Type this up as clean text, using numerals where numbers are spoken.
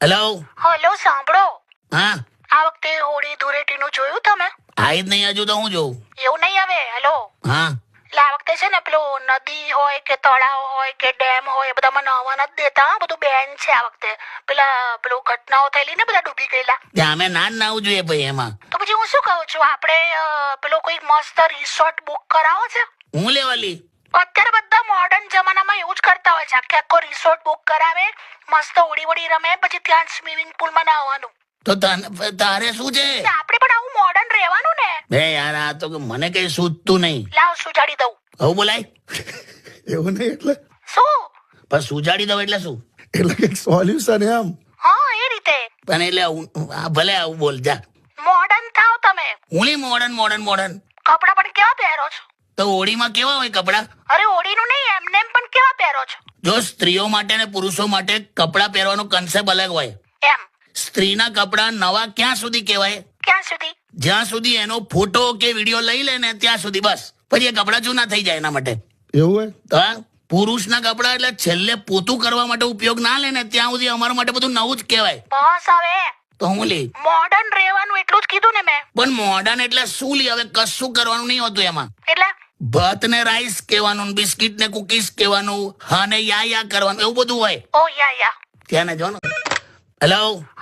Hello. Hello સાંભળો, હા, આ વખતે હોળી ધૂળેટીનું જોયું તમે? આઈ જ નહીં હજુ તો હું જોઉં. એવું નહીં આવે. હેલો, હા, એટલે આ વખતે છે ને પેલું નદી હોય કે તળાવ હોય કે ડેમ હોય એ બધામાં નહાવા નથી દેતા. બધું બેન છે આ વખતે. પેલું ઘટનાઓ થયેલી ને, બધા ડૂબી ગયેલા. ત્યાં અમે ના જ નાવું જોઈએ ભાઈ એમાં. તો પછી હું શું કહું છું, આપણે પેલો કોઈ મસ્ત રિસોર્ટ બુક કરાવો છે. હું લેવાલી. અત્યારે બધા મોડર્ન જમાનામાં એવું જ કરતા હોય છે. આખો રિસોર્ટ બુક કરાવે, મસ્ત હોળી વળી રમે, પછી ત્યાં સ્વિમિંગ પુલમાં નાહવાનું. તો તારે શું છે? આપણે પણ આવું મોડર્ન રહેવાનું ને. બે યાર, આ તો મને કઈ સૂઝતું નહીં. લાવ સુજાડી દઉં. હવે બોલાય. એવું નહીં એટલે શું? પણ સુજાડી દઉં એટલે શું? એટલે કઈક સોલ્યુશન એમ. હા, એ રીતે પણ એટલે ભલે આવું બોલ જા. મોડર્ન થાવ તમે. હું મોડર્ન. કપડાં પણ કેવા પહેરો છો? તો હોળીમાં કેવા હોય કપડા? અરે હોળીનું નહીં, એમને પણ કેવા પહેરો છો? જો સ્ત્રીઓ માટે ને પુરુષો માટે કપડા પહેરવાનો કન્સેપ્ટ અલગ હોય. એમ સ્ત્રીના કપડા નવા ક્યાં સુધી કહેવાય? ક્યાં સુધી? જ્યાં સુધી એનો ફોટો કે વિડીયો લઈ લે ને ત્યાં સુધી, બસ. પછી એ કપડા જૂના થઈ જાય એના માટે. એવું હોય તો પુરુષના કપડા એટલે છેલ્લે પોતું કરવા માટે ઉપયોગ ના લે ને ત્યાં સુધી અમારા માટે બધું નવું જ કહેવાય. બસ હવે તો હું લે. મોડર્ન રહેવાનું એટલું જ કીધું ને મેં. પણ મોડર્ન એટલે શું લે? હવે કશું કરવાનું નહીં હોતું એમાં. એટલે ભાત ને રાઈસ કહેવાનું, બિસ્કિટ ને કુકીઝ કહેવાનું, હા ને યા કરવાનું, એવું બધું હોય. ઓ યા ત્યાં ને જો ને. હેલો.